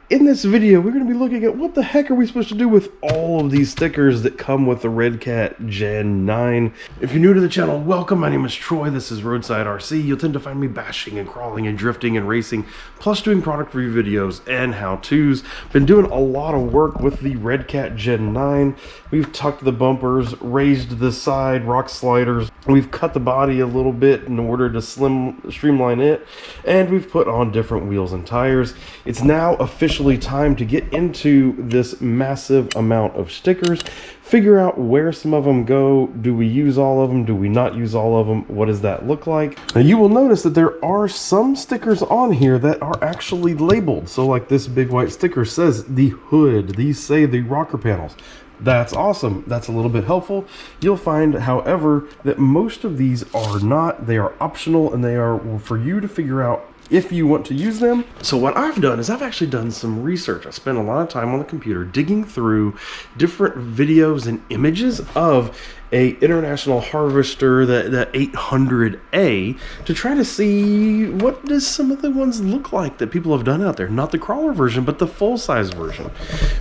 In this video, we're going to be looking at what the heck are we supposed to do with all of these stickers that come with the Redcat Gen 9. If you're new to the channel, welcome. My name is Troy. This is Roadside RC. You'll tend to find me bashing and crawling and drifting and racing, plus doing product review videos and how-tos. Been doing a lot of work with the Redcat Gen 9. We've tucked the bumpers, raised the side rock sliders. We've cut the body a little bit in order to streamline it, and we've put on different wheels and tires. It's now officially time to get into this massive amount of stickers, figure out where some of them go. Do we use all of them? Do we not use all of them? What does that look like? Now you will notice that there are some stickers on here that are actually labeled. So like this big white sticker says the hood, these say the rocker panels. That's awesome. That's a little bit helpful. You'll find, however, that most of these are not. They are optional, and they are for you to figure out if you want to use them. So what I've done is I've actually done some research. I spent a lot of time on the computer digging through different videos and images of a International Harvester, that 800A, to try to see what does some of the ones look like that people have done out there. Not the crawler version, but the full-size version.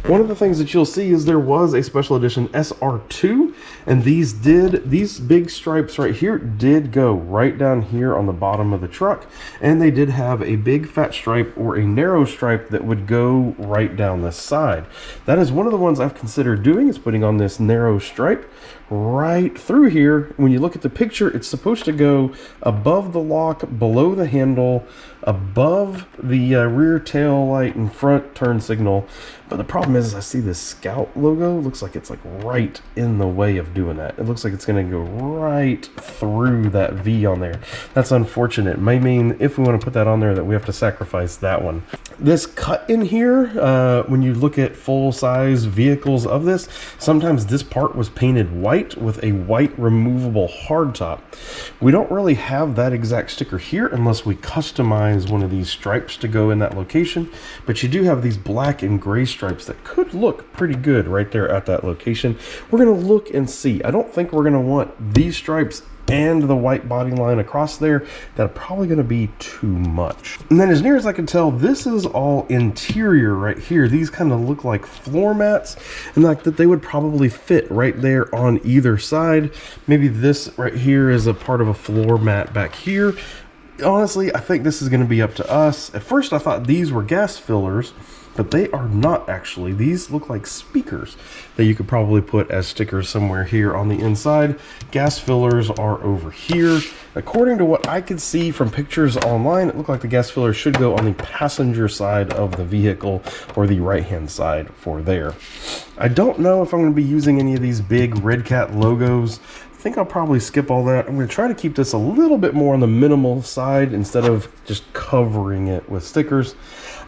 One of the things that you'll see is there was a special edition SR2, and these big stripes right here did go right down here on the bottom of the truck, and they did have a big fat stripe or a narrow stripe that would go right down the side. That is one of the ones I've considered doing, is putting on this narrow stripe right through here. When you look at the picture, it's supposed to go above the lock, below the handle, above the rear tail light and front turn signal. But the problem is I see this Scout logo. Looks like it's like right in the way of doing that. It looks like it's going to go right through that V on there. That's unfortunate. It may mean if we want to put that on there that we have to sacrifice that one. This cut in here, when you look at full-size vehicles of this, sometimes this part was painted white with a white removable hardtop. We don't really have that exact sticker here unless we customize one of these stripes to go in that location, but you do have these black and gray stripes that could look pretty good right there at that location. We're going to look and see. I don't think we're going to want these stripes and the white body line across there. That's probably going to be too much. And then as near as I can tell, this is all interior right here. These kind of look like floor mats, and like that they would probably fit right there on either side. Maybe this right here is a part of a floor mat back here. Honestly, I think this is going to be up to us. At first I thought these were gas fillers, but they are not actually. These look like speakers that you could probably put as stickers somewhere here on the inside. Gas fillers are over here. According to what I could see from pictures online, it looked like the gas filler should go on the passenger side of the vehicle, or the right-hand side for there. I don't know if I'm going to be using any of these big Redcat logos. I think I'll probably skip all that. I'm going to try to keep this a little bit more on the minimal side instead of just covering it with stickers.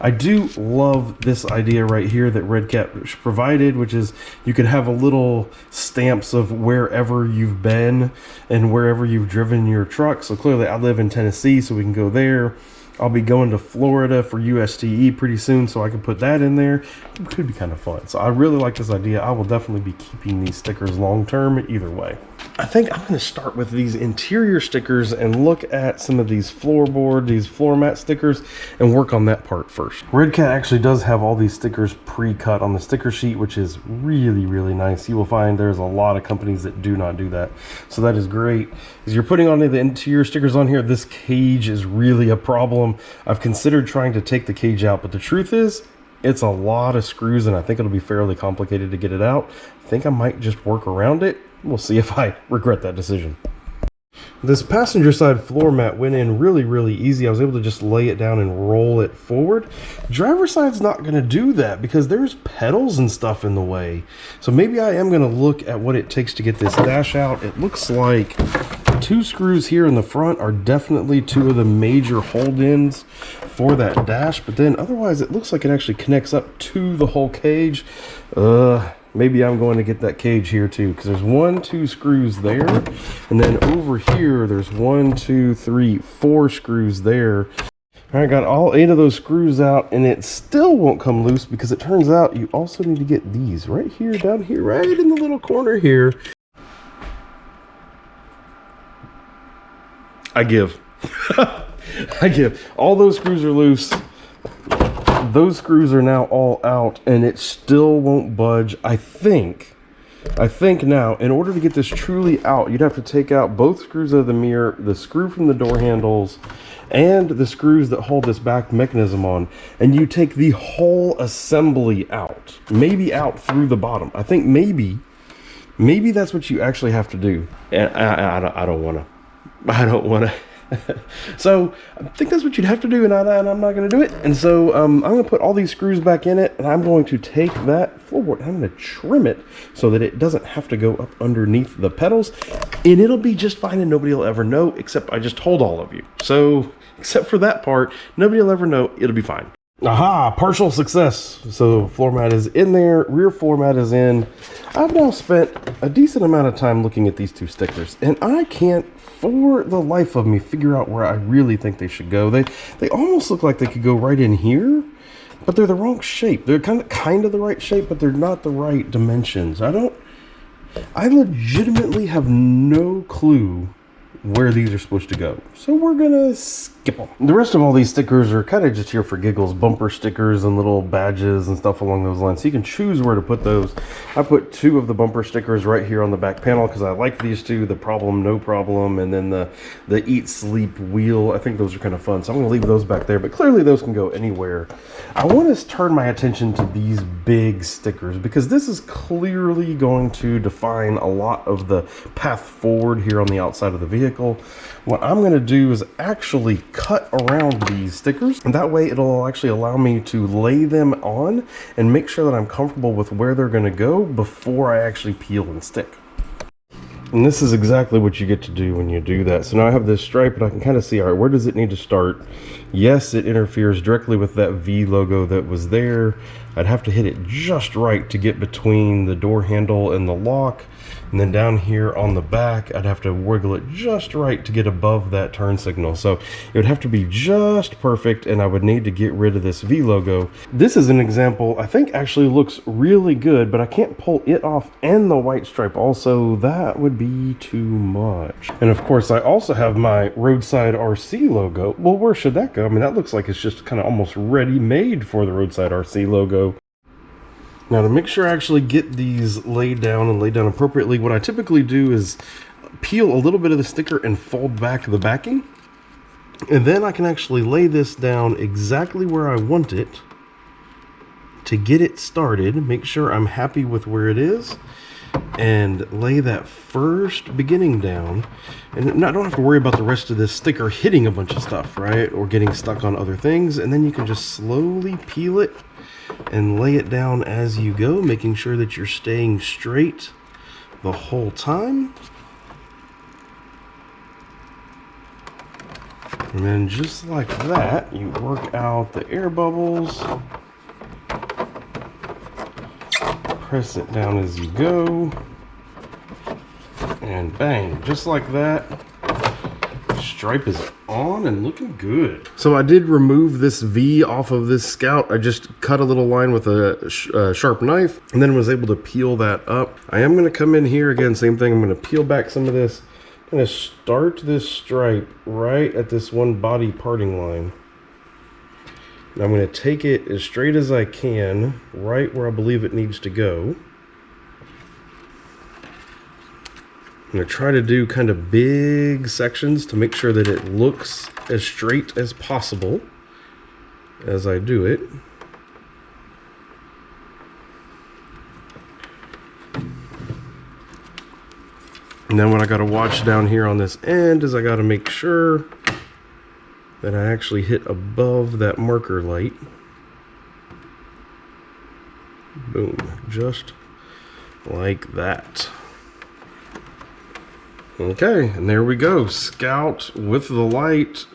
I do love this idea right here that Redcat provided, which is you could have a little stamps of wherever you've been and wherever you've driven your truck. So clearly I live in Tennessee, so we can go there. I'll be going to Florida for USTE pretty soon, so I can put that in there. It could be kind of fun. So I really like this idea. I will definitely be keeping these stickers long term either way. I think I'm going to start with these interior stickers and look at some of these these floor mat stickers, and work on that part first. Redcat actually does have all these stickers pre-cut on the sticker sheet, which is really, really nice. You will find there's a lot of companies that do not do that. So that is great. As you're putting on the interior stickers on here, this cage is really a problem. I've considered trying to take the cage out, but the truth is, it's a lot of screws, and I think it'll be fairly complicated to get it out. I think I might just work around it. We'll see if I regret that decision. This passenger side floor mat went in really, really easy. I was able to just lay it down and roll it forward. Driver's side's not going to do that because there's pedals and stuff in the way. So maybe I am going to look at what it takes to get this dash out. It looks like 2 screws here in the front are definitely 2 of the major hold-ins for that dash, but then otherwise it looks like it actually connects up to the whole cage. Maybe I'm going to get that cage here too, because there's 1, 2 screws there, and then over here there's 1, 2, 3, 4 screws there. I got all 8 of those screws out, and it still won't come loose, because it turns out you also need to get these right here, down here, right in the little corner here. I give. I give. All those screws are loose. those screws are now all out and it still won't budge. I think now, in order to get this truly out, you'd have to take out both screws of the mirror, the screw from the door handles, and the screws that hold this back mechanism on, and you take the whole assembly out, maybe out through the bottom. I think maybe that's what you actually have to do. And I don't want to. So I think that's what you'd have to do, and I'm not going to do it. And so I'm going to put all these screws back in it, and I'm going to take that floorboard, I'm going to trim it so that it doesn't have to go up underneath the pedals, and it'll be just fine, and nobody will ever know, except I just told all of you. So except for that part, nobody will ever know. It'll be fine. Aha, partial success. So floor mat is in there, rear floor mat is in. I've now spent a decent amount of time looking at these two stickers, and I can't for the life of me figure out where I really think they should go. They almost look like they could go right in here, but they're the wrong shape. They're kind of the right shape, but they're not the right dimensions. I legitimately have no clue where these are supposed to go, so we're gonna skip them. The rest of all these stickers are kind of just here for giggles, bumper stickers and little badges and stuff along those lines, so you can choose where to put those. I put 2 of the bumper stickers right here on the back panel because I like these 2, the problem no problem, and then the eat sleep wheel. I think those are kind of fun, so I'm gonna leave those back there, but clearly those can go anywhere. I want to turn my attention to these big stickers because this is clearly going to define a lot of the path forward here on the outside of the vehicle. What I'm going to do is actually cut around these stickers, and that way it'll actually allow me to lay them on and make sure that I'm comfortable with where they're going to go before I actually peel and stick. And this is exactly what you get to do when you do that. So now I have this stripe, and I can kind of see, all right, where does it need to start? Yes, it interferes directly with that V logo that was there. I'd have to hit it just right to get between the door handle and the lock. And then down here on the back, I'd have to wiggle it just right to get above that turn signal. So it would have to be just perfect, and I would need to get rid of this V logo. This is an example I think actually looks really good, but I can't pull it off and the white stripe also. That would be too much. And of course, I also have my Roadside RC logo. Well, where should that go? I mean, that looks like it's just kind of almost ready-made for the Roadside RC logo. Now, to make sure I actually get these laid down and laid down appropriately, what I typically do is peel a little bit of the sticker and fold back the backing. And then I can actually lay this down exactly where I want it to get it started, make sure I'm happy with where it is, and lay that first beginning down. And I don't have to worry about the rest of this sticker hitting a bunch of stuff, right? Or getting stuck on other things. And then you can just slowly peel it and lay it down as you go, making sure that you're staying straight the whole time. And then just like that, you work out the air bubbles, press it down as you go, and bang, just like that. Stripe is on and looking good. So I did remove this V off of this Scout. I just cut a little line with a sharp knife and then was able to peel that up. I am going to come in here again, same thing. I'm going to peel back some of this. I'm going to start this stripe right at this one body parting line. And I'm going to take it as straight as I can, right where I believe it needs to go. I'm going to try to do kind of big sections to make sure that it looks as straight as possible as I do it. And then what I got to watch down here on this end is I got to make sure that I actually hit above that marker light. Boom, just like that. Okay, and there we go. Scout with the light,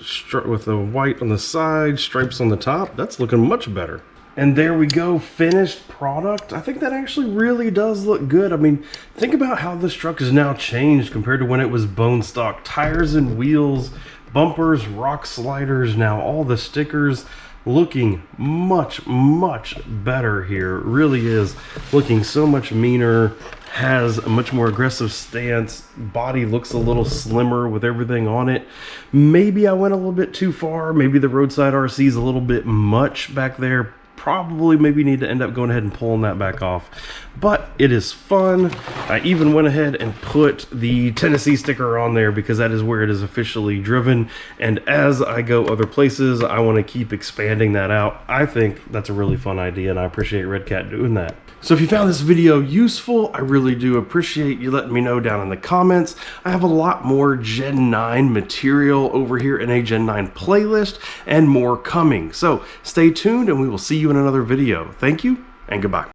with the white on the side, stripes on the top. That's looking much better. And there we go, finished product. I think that actually really does look good. I mean, think about how this truck has now changed compared to when it was bone stock. Tires and wheels, bumpers, rock sliders, now all the stickers. looking much, much better here. It really is looking so much meaner, has a much more aggressive stance, body looks a little slimmer with everything on it. Maybe I went a little bit too far. Maybe the roadside RC is a little bit much back there. Probably maybe need to end up going ahead and pulling that back off, but it is fun. I even went ahead and put the Tennessee sticker on there because that is where it is officially driven, and as I go other places I want to keep expanding that out. I think that's a really fun idea, and I appreciate Redcat doing that. So if you found this video useful, I really do appreciate you letting me know down in the comments. I have a lot more Gen 9 material over here in a Gen 9 playlist and more coming. So stay tuned and we will see you in another video. Thank you and goodbye.